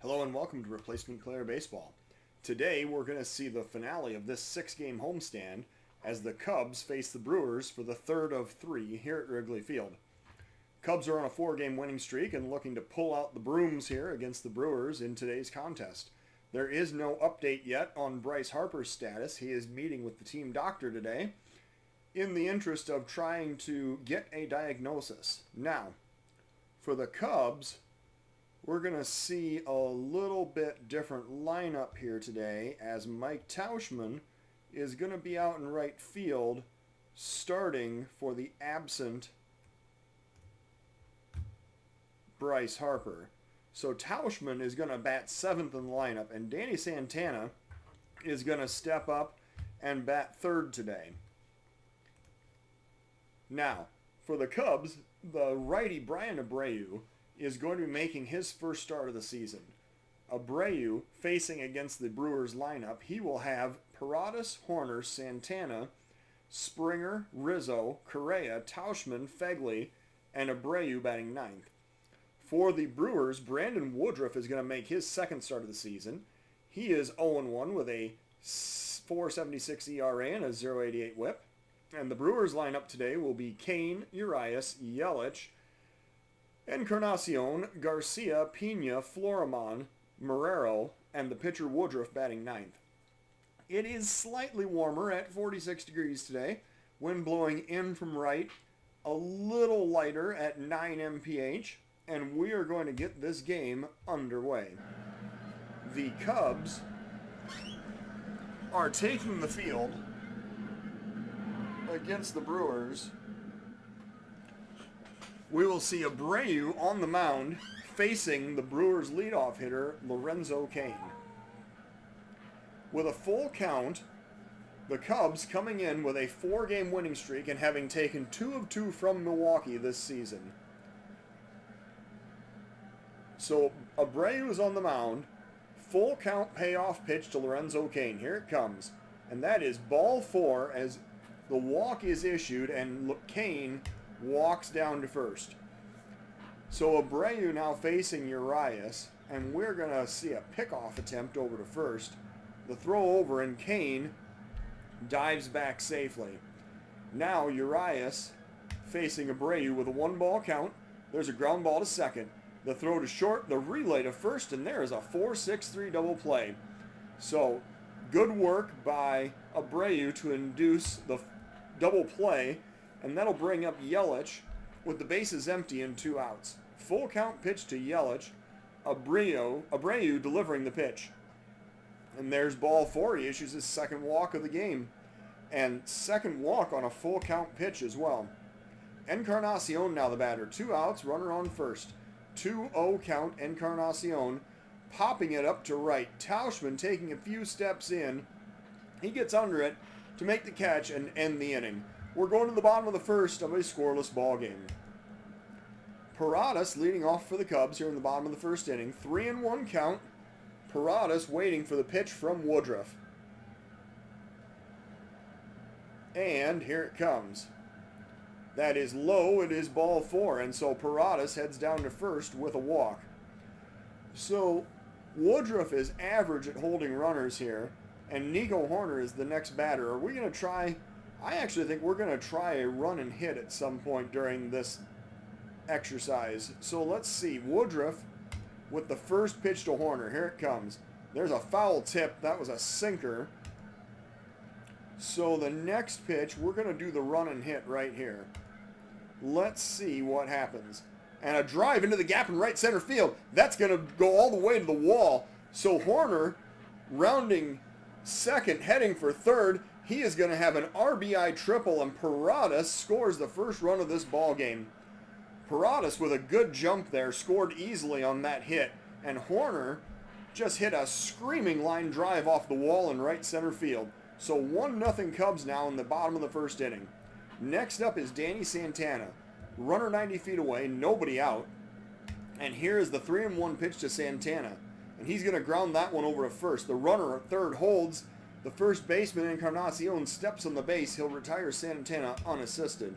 Hello and welcome to Replacement Player Baseball. Today we're going to see the finale of this 6-game homestand as the Cubs face the Brewers for the third of three here at Wrigley Field. Cubs are on a 4-game winning streak and looking to pull out the brooms here against the Brewers in today's contest. There is no update yet on Bryce Harper's status. He is meeting with the team doctor today in the interest of trying to get a diagnosis. Now, for the Cubs, we're going to see a little bit different lineup here today as Mike Tauschman is going to be out in right field starting for the absent Bryce Harper. So Tauschman is going to bat 7th in the lineup, and Danny Santana is going to step up and bat 3rd today. Now, for the Cubs, the righty Brian Abreu is going to be making his first start of the season. Abreu, facing against the Brewers lineup, he will have Paradas, Horner, Santana, Springer, Rizzo, Correa, Tauschman, Fegley, and Abreu batting 9th. For the Brewers, Brandon Woodruff is going to make his second start of the season. He is 0-1 with a 4.76 ERA and a 0.88 whip. And the Brewers lineup today will be Kane, Urias, Yelich, Encarnacion, Garcia, Pena, Florimon, Marrero, and the pitcher Woodruff batting 9th. It is slightly warmer at 46 degrees today. Wind blowing in from right, a little lighter at 9 mph, and we are going to get this game underway. The Cubs are taking the field against the Brewers. We will see Abreu on the mound facing the Brewers' leadoff hitter, Lorenzo Kane. With a full count, the Cubs coming in with a 4-game winning streak and having taken 2 of 2 from Milwaukee this season. So Abreu is on the mound. Full count payoff pitch to Lorenzo Kane. Here it comes. And that is ball 4 as the walk is issued and Kane walks down to first. So Abreu now facing Urias, and we're going to see a pickoff attempt over to first. The throw over, and Kane dives back safely. Now Urias facing Abreu with a 1-ball count. There's a ground ball to second. The throw to short, the relay to first, and there is a 4-6-3 double play. So good work by Abreu to induce the double play, and that'll bring up Yelich with the bases empty and 2 outs. Full count pitch to Yelich. Abreu delivering the pitch. And there's ball 4. He issues his second walk of the game. And second walk on a full count pitch as well. Encarnacion now the batter. 2 outs, runner on first. 2-0 count, Encarnacion popping it up to right. Tauschman taking a few steps in. He gets under it to make the catch and end the inning. We're going to the bottom of the first of a scoreless ball game. Paradas leading off for the Cubs here in the bottom of the first inning. 3-1 count. Paradas waiting for the pitch from Woodruff. And here it comes. That is low. It is ball 4. And so Paradas heads down to first with a walk. So Woodruff is average at holding runners here. And Nico Hoerner is the next batter. Are we going to try? I actually think we're going to try a run and hit at some point during this exercise. So let's see. Woodruff with the first pitch to Hoerner. Here it comes. There's a foul tip. That was a sinker. So the next pitch, we're going to do the run and hit right here. Let's see what happens. And a drive into the gap in right center field. That's going to go all the way to the wall. So Hoerner rounding second, heading for third. He is going to have an RBI triple, and Paradas scores the first run of this ball game. Paradas with a good jump there scored easily on that hit, and Hoerner just hit a screaming line drive off the wall in right center field. So 1-0 Cubs now in the bottom of the first inning. Next up is Danny Santana. Runner 90 feet away, nobody out. And here is the 3-1 pitch to Santana. And he's going to ground that one over to first. The runner at third holds. The first baseman, Encarnacion, steps on the base. He'll retire Santana unassisted.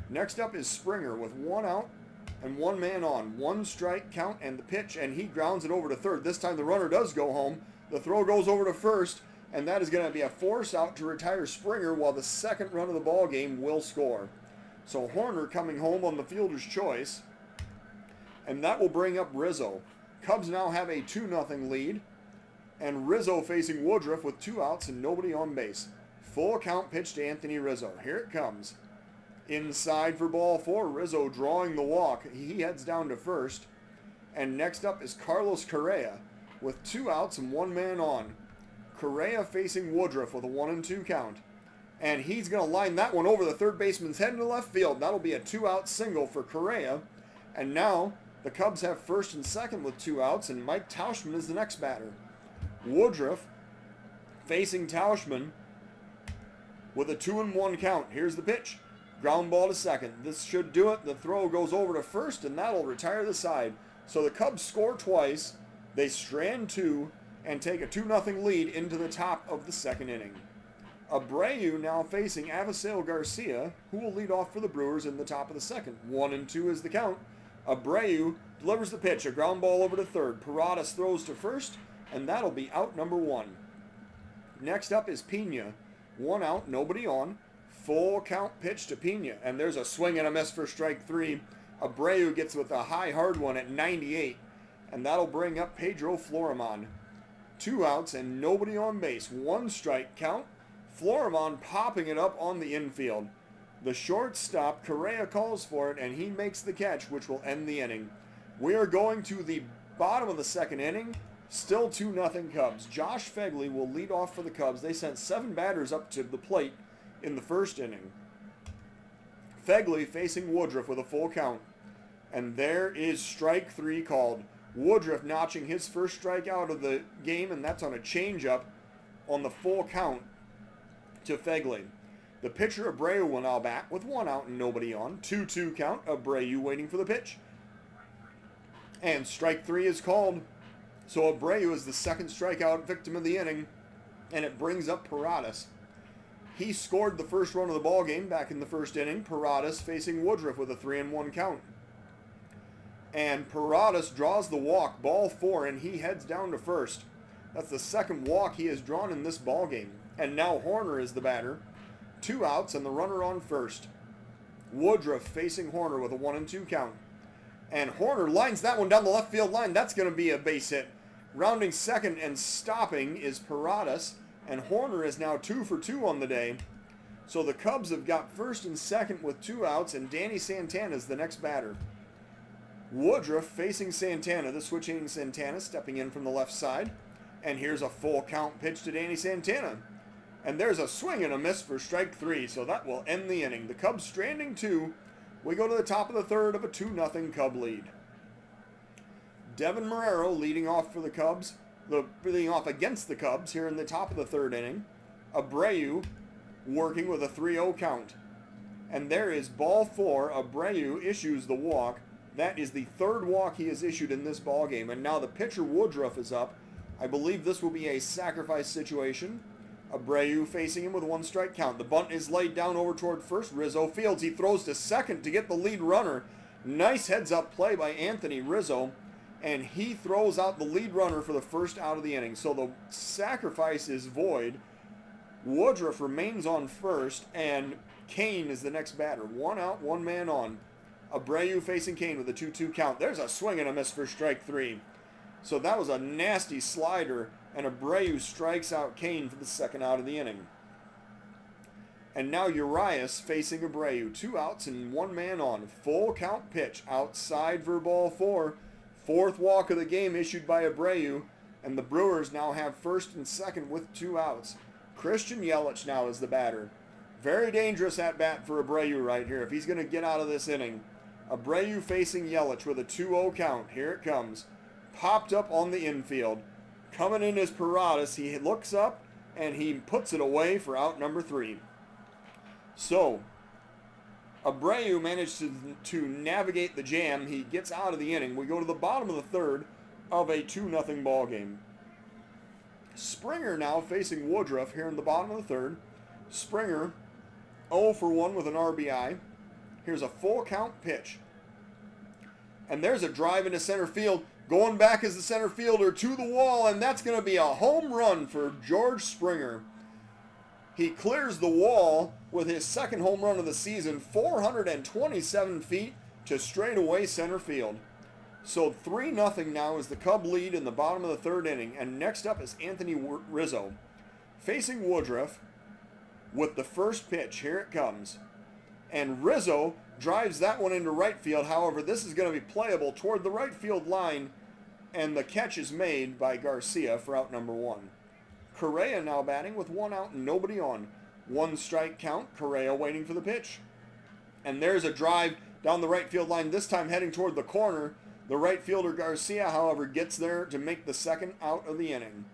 Next up is Springer with 1 out and one man on. 1 strike count and the pitch, and he grounds it over to third. This time the runner does go home. The throw goes over to first, and that is going to be a force out to retire Springer while the second run of the ball game will score. So Horner coming home on the fielder's choice, and that will bring up Rizzo. Cubs now have a 2-0 lead, and Rizzo facing Woodruff with 2 outs and nobody on base. Full count pitch to Anthony Rizzo. Here it comes. Inside for ball 4. Rizzo drawing the walk. He heads down to first. And next up is Carlos Correa with 2 outs and 1 man on. Correa facing Woodruff with a 1-2 count. And he's going to line that one over the third baseman's head into left field. That'll be a 2-out single for Correa. And now the Cubs have first and second with 2 outs, and Mike Tauchman is the next batter. Woodruff facing Tauchman with a 2-1 count. Here's the pitch. Ground ball to second. This should do it. The throw goes over to first, and that'll retire the side. So the Cubs score twice. They strand 2 and take a 2-0 lead into the top of the second inning. Abreu now facing Avisail Garcia, who will lead off for the Brewers in the top of the second. 1-2 is the count. Abreu delivers the pitch. A ground ball over to third. Paradas throws to first, and that'll be out number 1. Next up is Pena. 1 out, nobody on. Full count pitch to Pena, and there's a swing and a miss for strike 3. Abreu gets with a high hard one at 98, and that'll bring up Pedro Florimon. 2 outs and nobody on base. 1 strike count. Florimon popping it up on the infield. The shortstop, Correa, calls for it, and he makes the catch, which will end the inning. We are going to the bottom of the second inning. Still 2-0 Cubs. Josh Phegley will lead off for the Cubs. They sent 7 batters up to the plate in the first inning. Phegley facing Woodruff with a full count. And there is strike 3 called. Woodruff notching his first strikeout of the game, and that's on a changeup on the full count to Phegley. The pitcher Abreu will now bat with 1 out and nobody on. 2-2 count. Abreu waiting for the pitch. And strike 3 is called. So Abreu is the second strikeout victim of the inning, and it brings up Paradas. He scored the first run of the ball game back in the first inning. Paradas facing Woodruff with a 3-1 count. And Paradas draws the walk, ball 4, and he heads down to first. That's the second walk he has drawn in this ball game. And now Horner is the batter. 2 outs and the runner on first. Woodruff facing Horner with a 1-2 count. And Horner lines that one down the left field line. That's going to be a base hit. Rounding second and stopping is Paradas. And Horner is now 2 for 2 on the day. So the Cubs have got first and second with 2 outs, and Danny Santana is the next batter. Woodruff facing Santana, the switching Santana stepping in from the left side. And here's a full count pitch to Danny Santana. And there's a swing and a miss for strike 3, so that will end the inning. The Cubs stranding 2. We go to the top of the third of a 2-0 Cub lead. Devin Marrero leading off for the Cubs. Leading off against the Cubs here in the top of the third inning. Abreu working with a 3-0 count. And there is ball 4. Abreu issues the walk. That is the third walk he has issued in this ball game. And now the pitcher Woodruff is up. I believe this will be a sacrifice situation. Abreu facing him with 1 strike count. The bunt is laid down over toward first. Rizzo fields. He throws to second to get the lead runner. Nice heads-up play by Anthony Rizzo. And he throws out the lead runner for the first out of the inning. So the sacrifice is void. Woodruff remains on first, and Kane is the next batter. 1 out, 1 man on. Abreu facing Kane with a 2-2 count. There's a swing and a miss for strike 3. So that was a nasty slider, and Abreu strikes out Kane for the second out of the inning. And now Urias facing Abreu. 2 outs and 1 man on. Full count pitch outside for ball 4. 4th walk of the game issued by Abreu, and the Brewers now have first and second with 2 outs. Christian Yelich now is the batter. Very dangerous at bat for Abreu right here if he's going to get out of this inning. Abreu facing Yelich with a 2-0 count. Here it comes. Popped up on the infield. Coming in is Paradas. He looks up and he puts it away for out number 3. So Abreu managed to navigate the jam. He gets out of the inning. We go to the bottom of the third of a 2-0 ball game. Springer now facing Woodruff here in the bottom of the third. Springer 0 for 1 with an RBI. Here's a full count pitch. And there's a drive into center field. Going back as the center fielder to the wall, and that's going to be a home run for George Springer. He clears the wall with his second home run of the season, 427 feet to straightaway center field. So 3-0 now is the Cub lead in the bottom of the third inning. And next up is Anthony Rizzo facing Woodruff with the first pitch. Here it comes. And Rizzo drives that one into right field. However, this is going to be playable toward the right field line, and the catch is made by Garcia for out number 1. Correa now batting with 1 out and nobody on. 1 strike count. Correa waiting for the pitch. And there's a drive down the right field line, this time heading toward the corner. The right fielder Garcia, however, gets there to make the second out of the inning.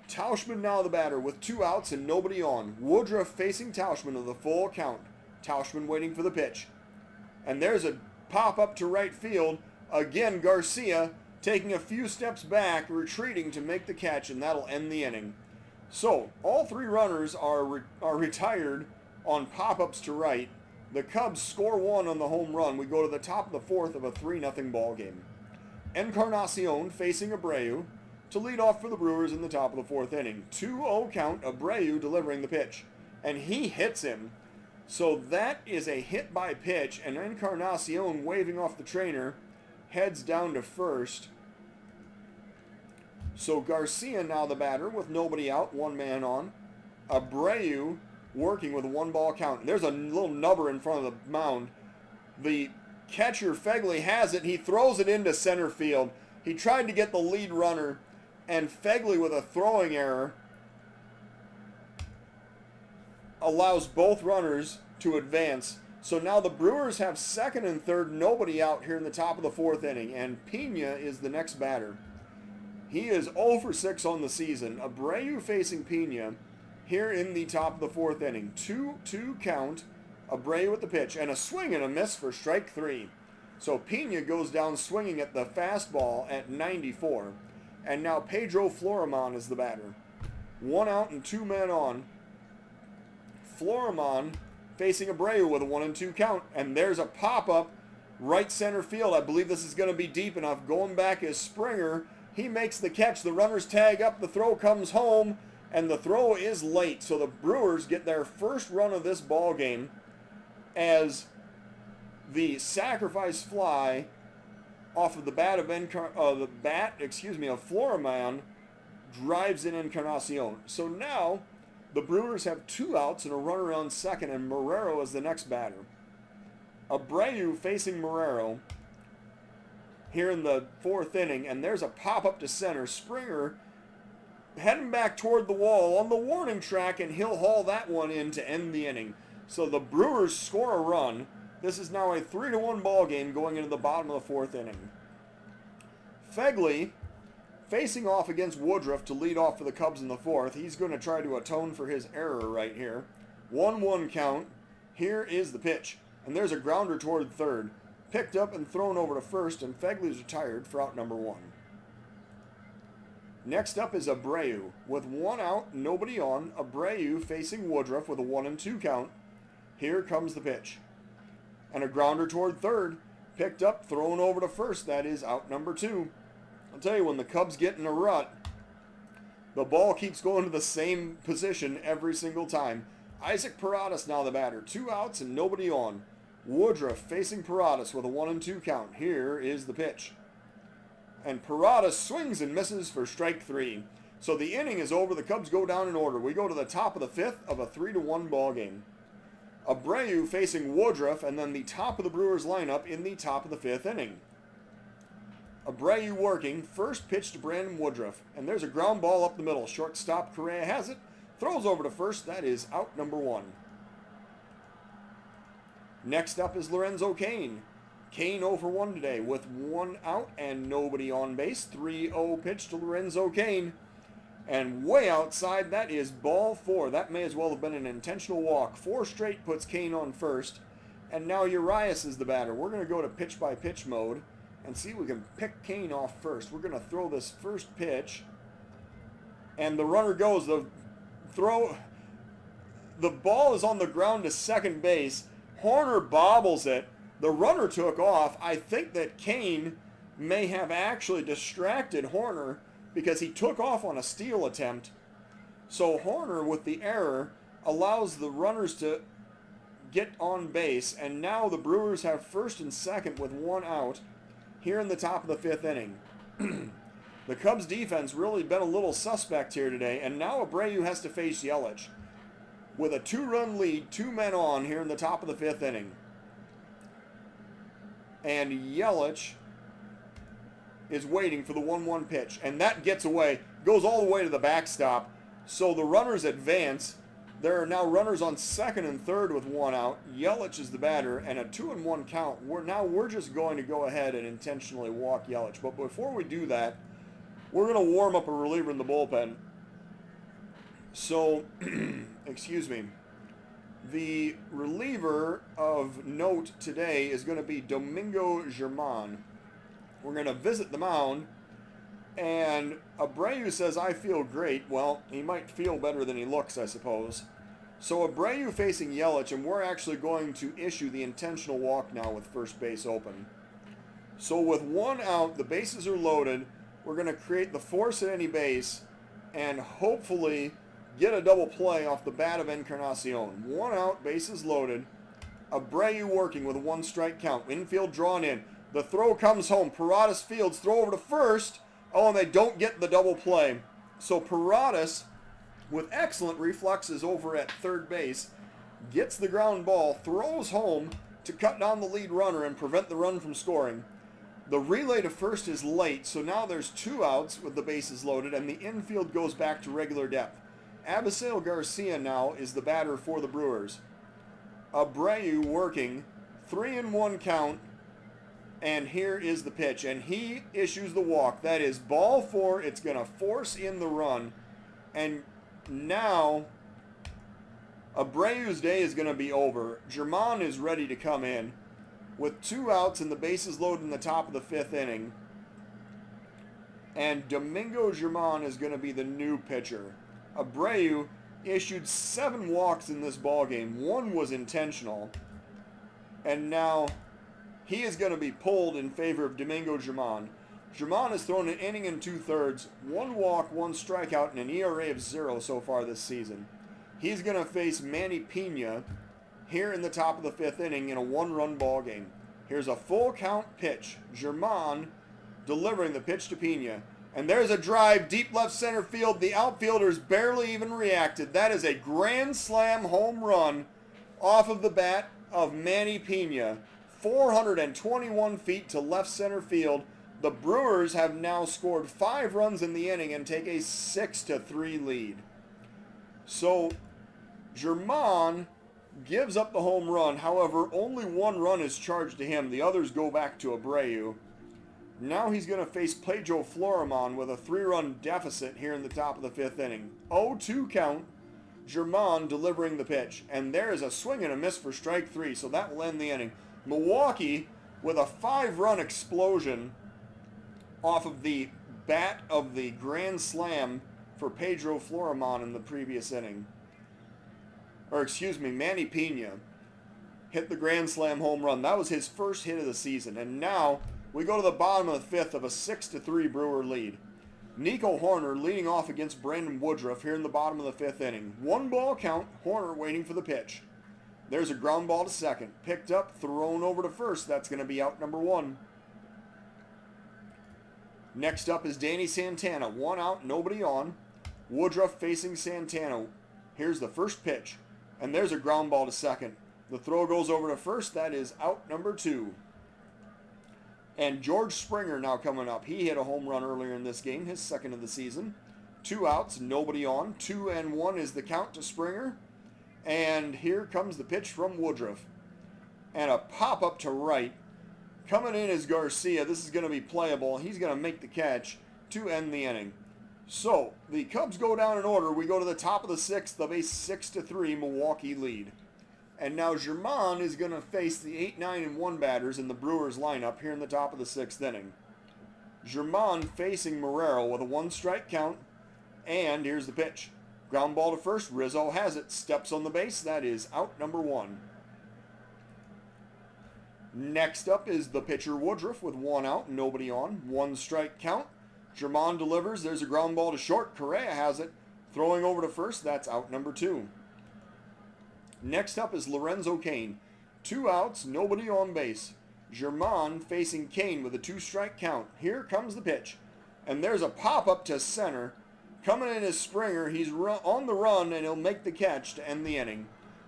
Tauchman now the batter with 2 outs and nobody on. Woodruff facing Tauchman with a full count. Tauchman waiting for the pitch. And there's a pop-up to right field. Again, Garcia taking a few steps back, retreating to make the catch, and that'll end the inning. So, all 3 runners are retired on pop-ups to right. The Cubs score 1 on the home run. We go to the top of the 4th of a 3-0 ball game. Encarnacion facing Abreu to lead off for the Brewers in the top of the 4th inning. 2-0 count, Abreu delivering the pitch. And he hits him. So that is a hit by pitch, and Encarnacion, waving off the trainer, heads down to first. So Garcia now the batter with nobody out, 1 man on. Abreu working with a 1-ball count. And there's a little nubber in front of the mound. The catcher, Fegley, has it. He throws it into center field. He tried to get the lead runner, and Fegley, with a throwing error, allows both runners to advance. So now the Brewers have second and third, nobody out here in the top of the 4th inning, and Pena is the next batter. He is 0 for 6 on the season. Abreu facing Pena here in the top of the 4th inning. 2-2 count, Abreu with the pitch, and a swing and a miss for strike 3. So Pena goes down swinging at the fastball at 94. And now Pedro Florimon is the batter. 1 out and 2 men on. Florimon facing Abreu with a 1-2 count. And there's a pop-up right center field. I believe this is going to be deep enough. Going back is Springer. He makes the catch. The runners tag up. The throw comes home. And the throw is late. So the Brewers get their first run of this ball game as the sacrifice fly off of the bat of Florimon drives in Encarnacion. So now the Brewers have 2 outs and a runner on second, and Marrero is the next batter. Abreu facing Marrero here in the 4th inning, and there's a pop-up to center. Springer heading back toward the wall on the warning track, and he'll haul that one in to end the inning. So the Brewers score a run. This is now a 3-1 ball game going into the bottom of the 4th inning. Fegley facing off against Woodruff to lead off for the Cubs in the 4th. He's going to try to atone for his error right here. 1-1 count. Here is the pitch. And there's a grounder toward third. Picked up and thrown over to first, and Fegley's retired for out number 1. Next up is Abreu. With 1 out, nobody on. Abreu facing Woodruff with a 1-2 count. Here comes the pitch. And a grounder toward third. Picked up, thrown over to first. That is out number 2. I'll tell you, when the Cubs get in a rut, the ball keeps going to the same position every single time. Isaac Paradas now the batter. 2 outs and nobody on. Woodruff facing Paradas with a 1-2 count. Here is the pitch. And Paradas swings and misses for strike 3. So the inning is over. The Cubs go down in order. We go to the top of the 5th of a 3-1 ball game. Abreu facing Woodruff, and then the top of the Brewers lineup in the top of the 5th inning. Abreu working, first pitch to Brandon Woodruff, and there's a ground ball up the middle. Shortstop Correa has it, throws over to first. That is out number 1. Next up is Lorenzo Kane. Kane 0 for 1 today with 1 out and nobody on base. 3-0 pitch to Lorenzo Kane. And way outside, that is ball 4. That may as well have been an intentional walk. 4 straight puts Kane on first. And now Urias is the batter. We're going to go to pitch-by-pitch mode and see if we can pick Kane off first. We're going to throw this first pitch. And the runner goes. The ball is on the ground to second base. Horner bobbles it. The runner took off. I think that Kane may have actually distracted Horner because he took off on a steal attempt. So Horner, with the error, allows the runners to get on base, and now the Brewers have first and second with one out here in the top of the fifth inning. The Cubs defense really been a little suspect here today, and now Abreu has to face Yelich. With a 2-run lead, 2 men on here in the top of the fifth inning. And Yelich is waiting for the 1-1 pitch, and that gets away, goes all the way to the backstop. So the runners advance. There are now runners on second and third with one out. Yelich is the batter, and a 2-1 count. We're just going to go ahead and intentionally walk Yelich. But before we do that, we're going to warm up a reliever in the bullpen. So, excuse me. The reliever of note today is going to be Domingo Germán. We're going to visit the mound. And Abreu says, I feel great. Well, he might feel better than he looks, I suppose. So Abreu facing Yelich, and we're actually going to issue the intentional walk now with first base open. So with one out, the bases are loaded. We're going to create the force at any base and hopefully get a double play off the bat of Encarnacion. One out, bases loaded. Abreu working with a 1-strike count. Infield drawn in. The throw comes home. Paradas fields, throw over to first. Oh, and they don't get the double play. So Paradas, with excellent reflexes over at third base, gets the ground ball, throws home to cut down the lead runner and prevent the run from scoring. The relay to first is late, so now there's 2 outs with the bases loaded, and the infield goes back to regular depth. Abisail Garcia now is the batter for the Brewers. Abreu working, 3-1 count. And here is the pitch, and he issues the walk. That is ball 4. It's going to force in the run. And now Abreu's day is going to be over. Germán is ready to come in with 2 outs and the bases loaded in the top of the 5th inning. And Domingo Germán is going to be the new pitcher. Abreu issued 7 walks in this ballgame. 1 was intentional. And now he is going to be pulled in favor of Domingo Germán. Germán has thrown an inning and 2/3, 1 walk, 1 strikeout, and an ERA of 0 so far this season. He's going to face Manny Pena here in the top of the 5th inning in a 1-run ball game. Here's a full count pitch. Germán delivering the pitch to Pena. And there's a drive deep left center field. The outfielders barely even reacted. That is a grand slam home run off of the bat of Manny Pena. 421 feet to left center field. The Brewers have now scored 5 runs in the inning and take a 6-3 lead. So Germán gives up the home run. However, only 1 run is charged to him. The others go back to Abreu. Now he's going to face Pedro Florimon with a 3-run deficit here in the top of the 5th inning. 0-2 count. Germán delivering the pitch. And there is a swing and a miss for strike 3, so that will end the inning. Milwaukee with a 5-run explosion off of the bat of the grand slam for Pedro Florimon in the previous inning. Or excuse me, Manny Pena hit the grand slam home run. That was his first hit of the season. And now we go to the bottom of the 5th of a 6-3 Brewer lead. Nico Hoerner leading off against Brandon Woodruff here in the bottom of the 5th inning. 1-ball count, Hoerner waiting for the pitch. There's a ground ball to second. Picked up, thrown over to first. That's going to be out number 1. Next up is Danny Santana. 1 out, nobody on. Woodruff facing Santana. Here's the first pitch. And there's a ground ball to second. The throw goes over to first. That is out number 2. And George Springer now coming up. He hit a home run earlier in this game, his second of the season. 2 outs, nobody on. 2-1 is the count to Springer. And here comes the pitch from Woodruff. And a pop-up to right. Coming in is Garcia. This is going to be playable. He's going to make the catch to end the inning. So, the Cubs go down in order. We go to the top of the 6th of a 6-3 Milwaukee lead. And now Germán is going to face the 8, 9, and 1 batters in the Brewers lineup here in the top of the 6th inning. Germán facing Marrero with a 1-strike count. And here's the pitch. Ground ball to first. Rizzo has it. Steps on the base. That is out number 1. Next up is the pitcher Woodruff with 1 out, nobody on, 1 strike count. Germán delivers. There's a ground ball to short. Correa has it. Throwing over to first. That's out number 2. Next up is Lorenzo Kane. 2 outs, nobody on base. Germán facing Kane with a 2-strike count. Here comes the pitch. And there's a pop-up to center. Coming in is Springer. He's on the run, and he'll make the catch to end the inning.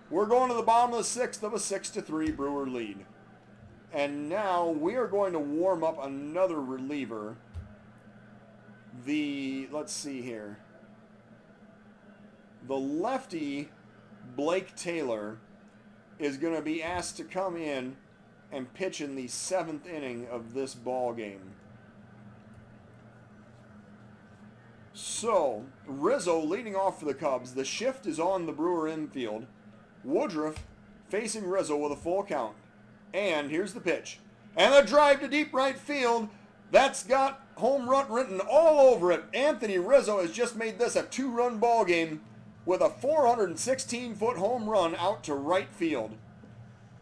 We're going to the bottom of the 6th of a 6-3 Brewer lead. And now we are going to warm up another reliever. Let's see here. The lefty, Blake Taylor, is going to be asked to come in and pitch in the 7th inning of this ball game. So, Rizzo leading off for the Cubs. The shift is on the Brewer infield. Woodruff facing Rizzo with a full count. And here's the pitch. And a drive to deep right field. That's got home run written all over it. Anthony Rizzo has just made this a 2-run ball game with a 416-foot home run out to right field.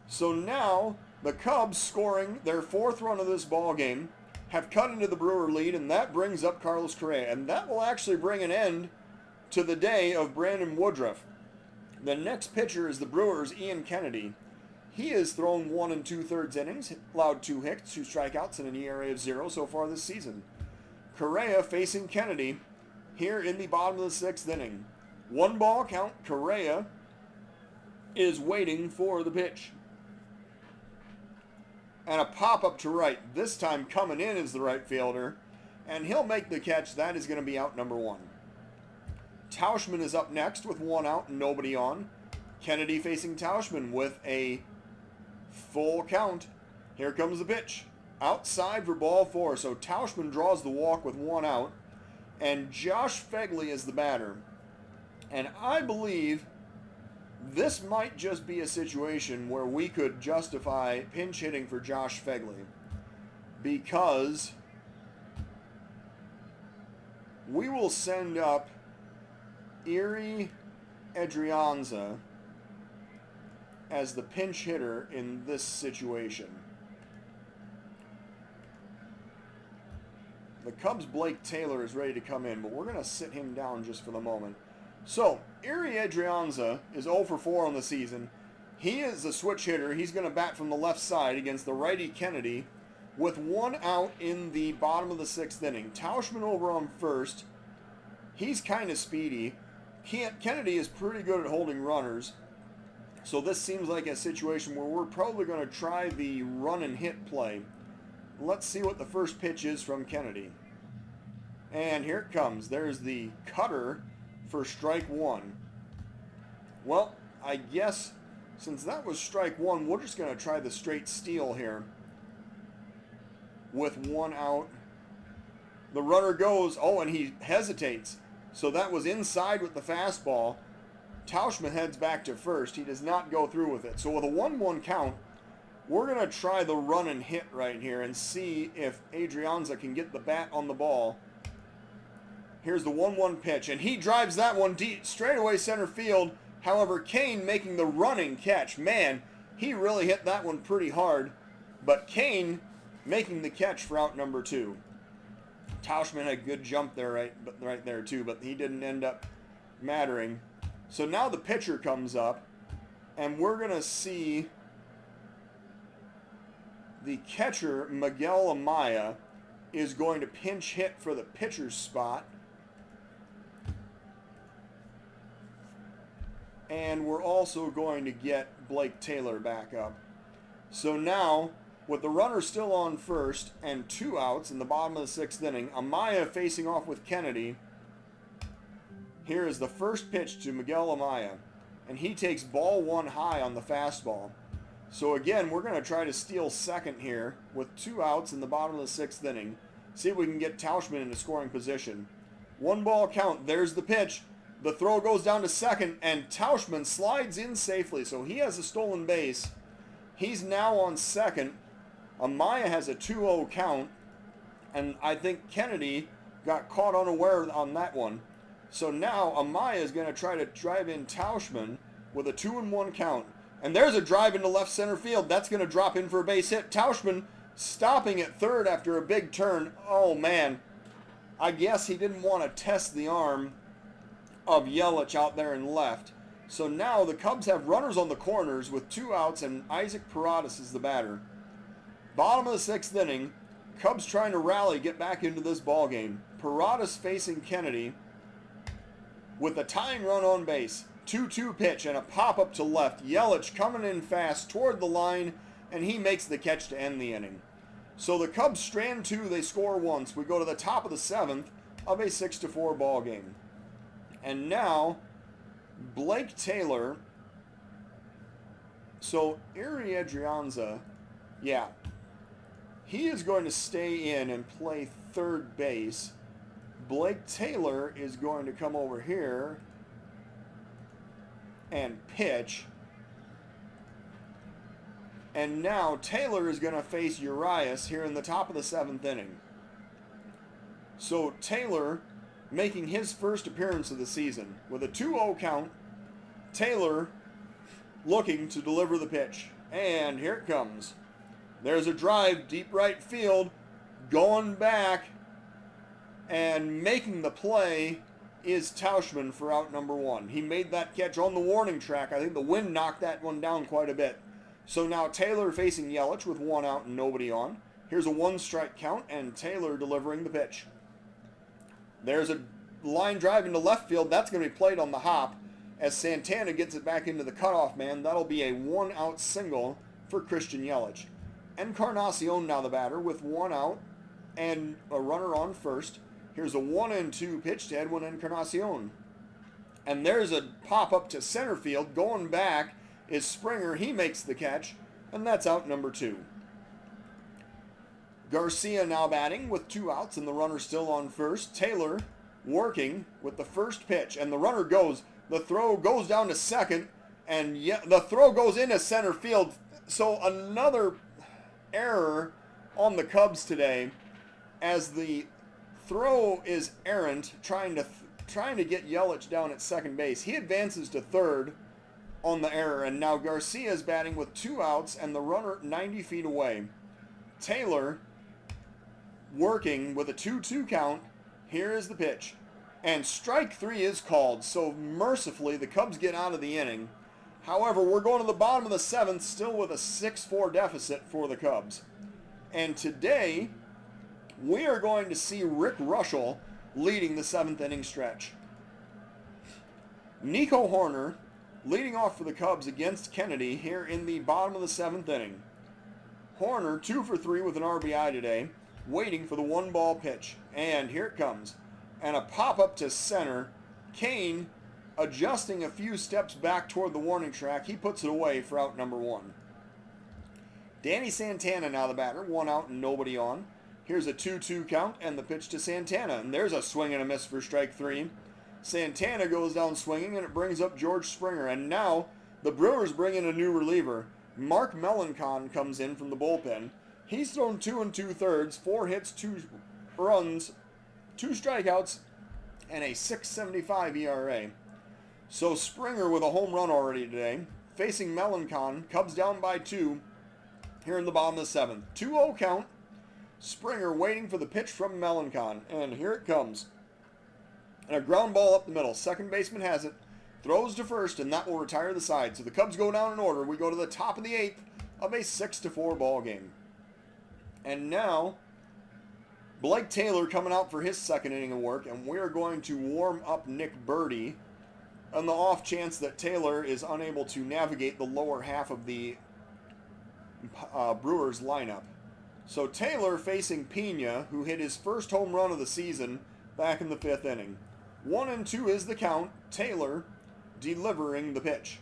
So now the Cubs, scoring their 4th run of this ball game, have cut into the Brewer lead, and that brings up Carlos Correa. And that will actually bring an end to the day of Brandon Woodruff. The next pitcher is the Brewers' Ian Kennedy. He has thrown 1 2/3 innings, allowed 2 hits, 2 strikeouts, and an ERA of 0 so far this season. Correa facing Kennedy here in the bottom of the 6th inning. 1 ball count. Correa is waiting for the pitch. And a pop-up to right. This time coming in is the right fielder. And he'll make the catch. That is going to be out number 1. Tauchman is up next with 1 out and nobody on. Kennedy facing Tauchman with a full count. Here comes the pitch. Outside for ball 4. So Tauchman draws the walk with 1 out. And Josh Phegley is the batter. And I believe this might just be a situation where we could justify pinch hitting for Josh Phegley, because we will send up Erie Adrianza as the pinch hitter in this situation. The Cubs' Blake Taylor is ready to come in, but we're going to sit him down just for the moment. So, Erie Adrianza is 0 for 4 on the season. He is a switch hitter. He's going to bat from the left side against the righty Kennedy with 1 out in the bottom of the 6th inning. Tauchman over on first. He's kind of speedy. Kennedy is pretty good at holding runners. So this seems like a situation where we're probably going to try the run and hit play. Let's see what the first pitch is from Kennedy. And here it comes. There's the cutter for strike 1. Well, I guess since that was strike 1, we're just going to try the straight steal here with 1 out. The runner goes, and he hesitates. So that was inside with the fastball. Tauchman heads back to first. He does not go through with it. So with a 1-1 count, we're going to try the run and hit right here and see if Adrianza can get the bat on the ball. Here's the 1-1 pitch, and he drives that one deep, straight away center field. However, Kane making the running catch. Man, he really hit that one pretty hard. But Kane making the catch for out number 2. Tauchman had a good jump there right there too, but he didn't end up mattering. So now the pitcher comes up, and we're going to see the catcher, Miguel Amaya, is going to pinch hit for the pitcher's spot. And we're also going to get Blake Taylor back up. So now, with the runner still on first and 2 outs in the bottom of the 6th inning, Amaya facing off with Kennedy. Here is the first pitch to Miguel Amaya, and he takes ball 1 high on the fastball. So again, we're going to try to steal second here with 2 outs in the bottom of the 6th inning. See if we can get Tauchman into scoring position. 1 ball count. There's the pitch. The throw goes down to second, and Tauchman slides in safely, so he has a stolen base. He's now on second. Amaya has a 2-0 count, and I think Kennedy got caught unaware on that one. So now Amaya is going to try to drive in Tauchman with a 2-1 count. And there's a drive into left center field. That's going to drop in for a base hit. Tauschman stopping at third after a big turn. Oh, man. I guess he didn't want to test the arm of Yelich out there in left. So now the Cubs have runners on the corners with 2 outs, and Isaac Paradas is the batter. Bottom of the 6th inning. Cubs trying to rally, get back into this ball game. Paradas facing Kennedy with a tying run on base. 2-2 pitch and a pop-up to left. Yelich coming in fast toward the line, and he makes the catch to end the inning. So the Cubs strand 2, they score once. We go to the top of the 7th of a 6-4 ball game. And now, Blake Taylor. So, Eri Adrianza, yeah, he is going to stay in and play third base. Blake Taylor is going to come over here and pitch. And now Taylor is going to face Urias here in the top of the 7th inning. So Taylor making his first appearance of the season. With a 2-0 count, Taylor looking to deliver the pitch. And here it comes. There's a drive, deep right field, going back, and making the play is Tauschman for out number 1. He made that catch on the warning track. I think the wind knocked that one down quite a bit. So now Taylor facing Yelich with 1 out and nobody on. Here's a 1-strike count, and Taylor delivering the pitch. There's a line drive into left field. That's going to be played on the hop as Santana gets it back into the cutoff man. That'll be a 1-out single for Christian Yelich. Encarnacion now the batter with 1 out and a runner on first. Here's a 1-2 pitch to Edwin Encarnacion. And there's a pop-up to center field. Going back is Springer. He makes the catch, and that's out number 2. Garcia now batting with 2 outs, and the runner still on first. Taylor working with the first pitch, and the runner goes. The throw goes down to second, and the throw goes into center field. So another error on the Cubs today, as the throw is errant, trying to get Yelich down at second base. He advances to third on the error, and now Garcia is batting with 2 outs and the runner 90 feet away. Taylor working with a 2-2 count. Here is the pitch, and strike 3 is called. So mercifully the Cubs get out of the inning. However, we're going to the bottom of the 7th, still with a 6-4 deficit for the Cubs. And today we are going to see Rick Russell leading the 7th inning stretch. Nico Hoerner leading off for the Cubs against Kennedy here in the bottom of the 7th inning. Hoerner 2 for 3 with an RBI today, waiting for the 1-ball pitch. And here it comes. And a pop-up to center. Kane adjusting a few steps back toward the warning track. He puts it away for out number 1. Danny Santana now the batter. 1 out and nobody on. Here's a 2-2 count and the pitch to Santana. And there's a swing and a miss for strike 3. Santana goes down swinging, and it brings up George Springer. And now the Brewers bring in a new reliever. Mark Melancon comes in from the bullpen. He's thrown 2 2/3, 4 hits, 2 runs, 2 strikeouts, and a 6.75 ERA. So Springer with a home run already today. Facing Melancon, Cubs down by 2 here in the bottom of the 7th. 2-0 count. Springer waiting for the pitch from Melancon, and here it comes. And a ground ball up the middle. Second baseman has it. Throws to first, and that will retire the side. So the Cubs go down in order. We go to the top of the 8th of a 6-4 ball game. And now, Blake Taylor coming out for his 2nd inning of work, and we're going to warm up Nick Birdie on the off chance that Taylor is unable to navigate the lower half of the Brewers lineup. So Taylor facing Pena, who hit his first home run of the season back in the 5th inning. 1-2 is the count. Taylor delivering the pitch.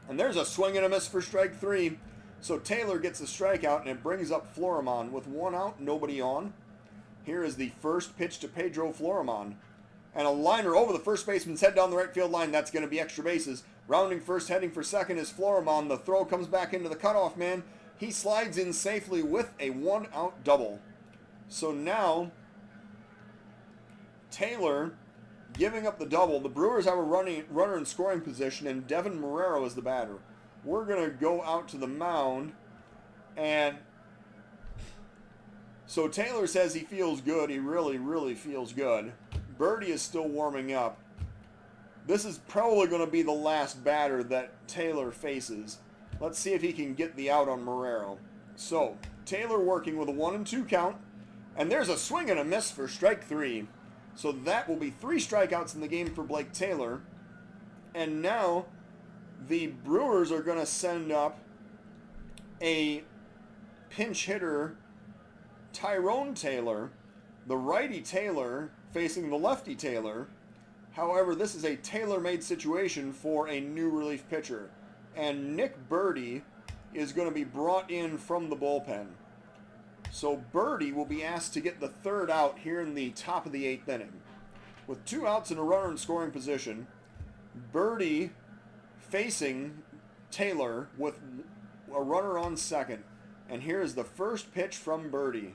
And there's a swing and a miss for strike 3. So Taylor gets a strikeout, and it brings up Florimon with 1 out, nobody on. Here is the first pitch to Pedro Florimon. And a liner over the first baseman's head down the right field line. That's going to be extra bases. Rounding first, heading for second is Florimon. The throw comes back into the cutoff man. He slides in safely with a 1-out double. So now Taylor giving up the double. The Brewers have a runner in scoring position, and Devin Marrero is the batter. we're going to go out to the mound. And so Taylor says he feels good. He really, really feels good. Birdie is still warming up. This is probably going to be the last batter that Taylor faces. Let's see if he can get the out on Marrero. So, Taylor working with a 1-2 count. And there's a swing and a miss for strike 3. So that will be 3 strikeouts in the game for Blake Taylor. And now the Brewers are going to send up a pinch hitter, Tyrone Taylor, the righty Taylor facing the lefty Taylor. However, this is a tailor-made situation for a new relief pitcher. And Nick Birdie is going to be brought in from the bullpen. So Birdie will be asked to get the 3rd out here in the top of the 8th inning. With 2 outs and a runner in scoring position, Birdie facing Taylor with a runner on second. And here is the first pitch from Birdie.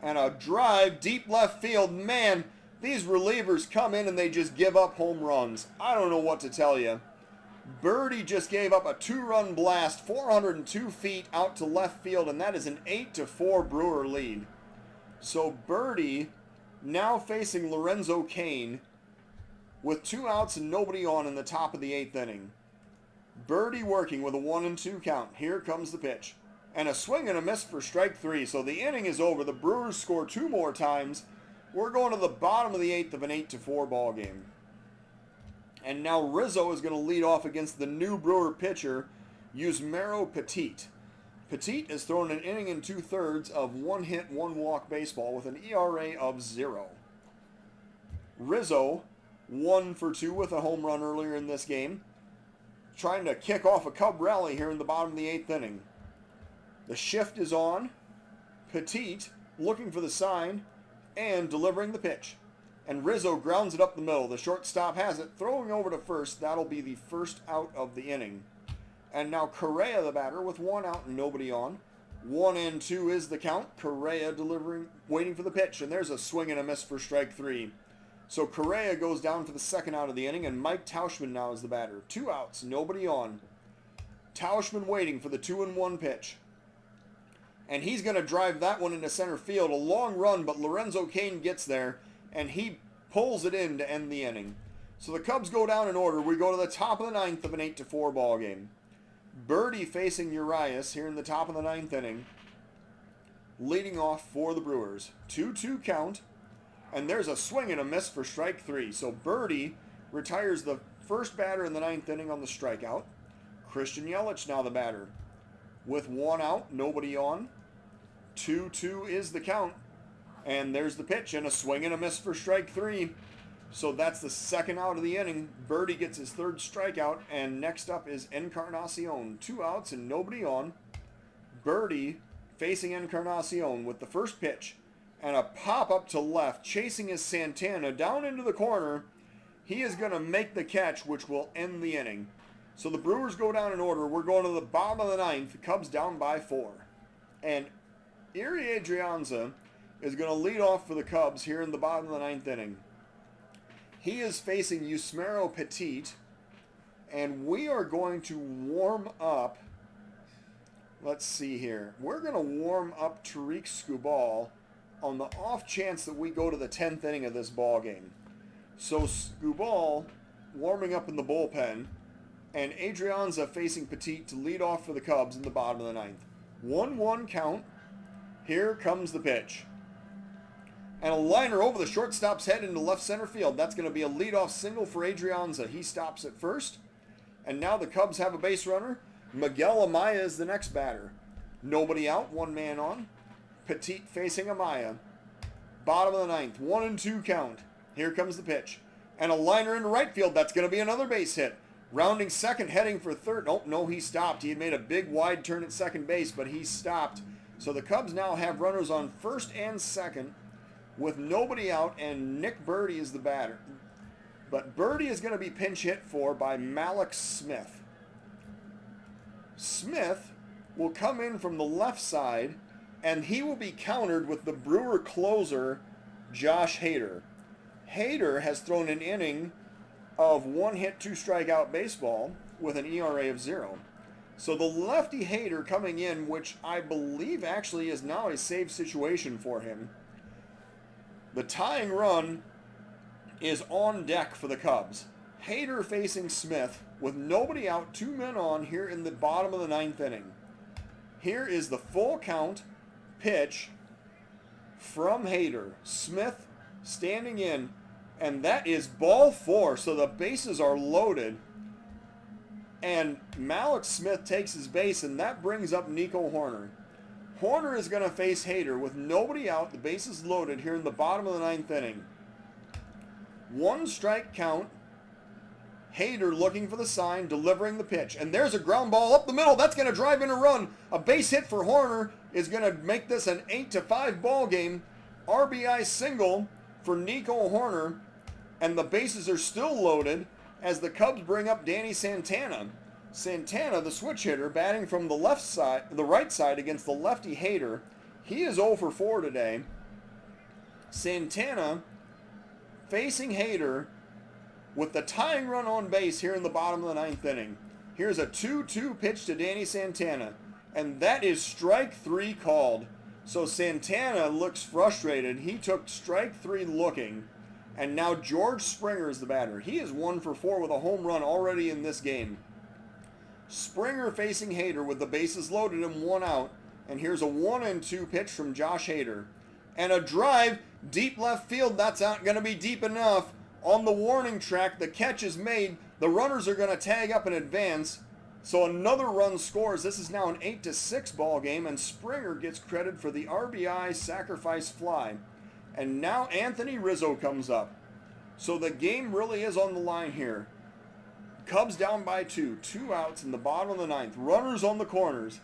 And a drive deep left field. Man, these relievers come in and they just give up home runs. I don't know what to tell you. Birdie just gave up a 2-run blast, 402 feet out to left field, and that is an 8-4 Brewer lead. So Birdie now facing Lorenzo Kane with 2 outs and nobody on in the top of the 8th inning. Birdie working with a 1-2 count. Here comes the pitch. And a swing and a miss for strike 3. So the inning is over. The Brewers score 2 more times. We're going to the bottom of the 8th of an 8-4 ball game. And now Rizzo is going to lead off against the new Brewer pitcher, Yusmeiro Petit. Petit has thrown an inning and 2/3 of 1 hit, 1 walk baseball with an ERA of 0. Rizzo 1 for 2 with a home run earlier in this game, trying to kick off a Cub rally here in the bottom of the 8th inning. The shift is on. Petit looking for the sign and delivering the pitch. And Rizzo grounds it up the middle. The shortstop has it, throwing over to first. That'll be the first out of the inning. And now Correa, the batter, with 1 out and nobody on. 1-2 is the count. Correa delivering, waiting for the pitch. And there's a swing and a miss for strike 3. So Correa goes down for the 2nd out of the inning, and Mike Tauschman now is the batter. 2 outs, nobody on. Tauschman waiting for the 2-1 pitch. And he's going to drive that one into center field. A long run, but Lorenzo Kane gets there, and he pulls it in to end the inning. So the Cubs go down in order. We go to the top of the 9th of an 8-4 ball game. Birdie facing Urias here in the top of the 9th inning, leading off for the Brewers. 2-2 count, and there's a swing and a miss for strike 3. So Birdie retires the first batter in the 9th inning on the strikeout. Christian Yelich now the batter. With 1 out, nobody on. 2-2 is the count. And there's the pitch, and a swing and a miss for strike 3. So that's the 2nd out of the inning. Birdie gets his 3rd strikeout, and next up is Encarnacion. 2 outs and nobody on. Birdie facing Encarnacion with the first pitch. And a pop up to left, chasing his Santana down into the corner. He is going to make the catch, which will end the inning. So the Brewers go down in order. We're going to the bottom of the 9th. The Cubs down by 4. And Erie Adrianza is going to lead off for the Cubs here in the bottom of the 9th inning. He is facing Yusmeiro Petit, and we are going to warm up. Let's see here. We're going to warm up Tariq Skubal on the off chance that we go to the 10th inning of this ball game. So Skubal warming up in the bullpen, and Adrianza facing Petit to lead off for the Cubs in the bottom of the 9th. 1-1 count. Here comes the pitch. And a liner over the shortstop's head into left center field. That's going to be a leadoff single for Adrianza. He stops at first. And now the Cubs have a base runner. Miguel Amaya is the next batter. Nobody out, 1 man on. Petit facing Amaya. Bottom of the 9th, 1-2 count. Here comes the pitch. And a liner into right field. That's going to be another base hit. Rounding second, heading for third. Oh, no, he stopped. He had made a big wide turn at second base, but he stopped. So the Cubs now have runners on first and second with nobody out, and Nick Birdie is the batter. But Birdie is going to be pinch hit for by Malik Smith. Smith will come in from the left side, and he will be countered with the Brewer closer, Josh Hader. Hader has thrown an inning of 1 hit, 2 strikeout baseball with an ERA of 0. So the lefty Hader coming in, which I believe actually is now a save situation for him. The tying run is on deck for the Cubs. Hader facing Smith with nobody out, 2 men on here in the bottom of the 9th inning. Here is the full count pitch from Hader. Smith standing in, and that is ball 4, so the bases are loaded. And Mallex Smith takes his base, and that brings up Nico Hoerner. Hoerner is going to face Hader with nobody out, the bases loaded here in the bottom of the 9th inning. 1 strike count. Hader looking for the sign, delivering the pitch. And there's a ground ball up the middle. That's going to drive in a run. A base hit for Hoerner is going to make this an 8-5 ball game. RBI single for Nico Hoerner. And the bases are still loaded as the Cubs bring up Danny Santana. Santana, the switch hitter, batting from the right side against the lefty Hader. He is 0 for 4 today. Santana facing Hader with the tying run on base here in the bottom of the 9th inning. Here's a 2-2 pitch to Danny Santana, and that is strike 3 called. So Santana looks frustrated. He took strike 3 looking, and now George Springer is the batter. He is 1 for 4 with a home run already in this game. Springer facing Hader with the bases loaded and 1 out, and here's a 1-2 pitch from Josh Hader. And a drive, deep left field. That's not going to be deep enough. On the warning track, the catch is made. The runners are going to tag up and advance. So another run scores. This is now an 8-6 ball game, and Springer gets credit for the RBI sacrifice fly. And now Anthony Rizzo comes up. So the game really is on the line here. Cubs down by 2. 2 outs in the bottom of the 9th. Runners on the corners.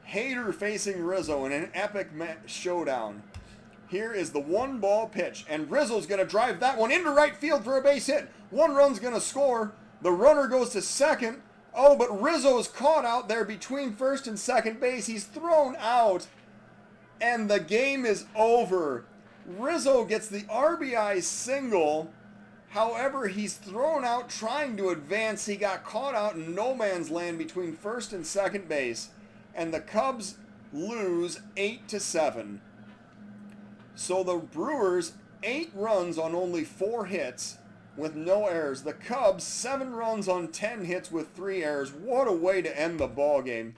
Hader facing Rizzo in an epic showdown. Here is the 1-ball pitch, and Rizzo's going to drive that one into right field for a base hit. 1 run's going to score. The runner goes to second. Oh, but Rizzo is caught out there between first and second base. He's thrown out, and the game is over. Rizzo gets the RBI single. However, he's thrown out trying to advance. He got caught out in no man's land between first and second base, and the Cubs lose 8-7. So the Brewers, 8 runs on only 4 hits with no errors. The Cubs, 7 runs on 10 hits with 3 errors. What a way to end the ball game.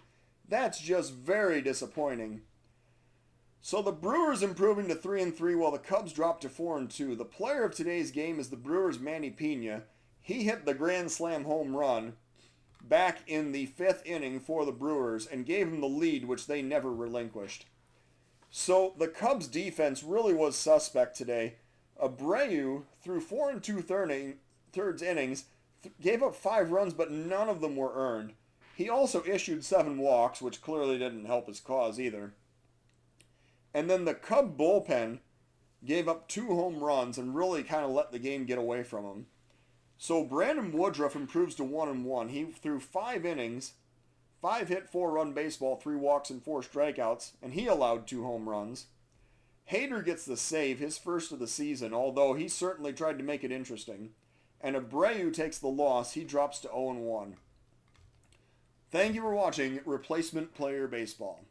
That's just very disappointing. So the Brewers improving to 3-3 while the Cubs drop to 4-2. The player of today's game is the Brewers' Manny Pena. He hit the grand slam home run back in the 5th inning for the Brewers and gave them the lead, which they never relinquished. So the Cubs defense really was suspect today. Abreu threw 4 2/3 innings, gave up 5 runs, but none of them were earned. He also issued 7 walks, which clearly didn't help his cause either. And then the Cub bullpen gave up 2 home runs and really kind of let the game get away from him. So Brandon Woodruff improves to 1-1. He threw 5 innings, 5 hit, 4 run baseball, 3 walks and 4 strikeouts, and he allowed 2 home runs. Hader gets the save, his first of the season, although he certainly tried to make it interesting. And Abreu takes the loss. He drops to 0-1. Thank you for watching Replacement Player Baseball.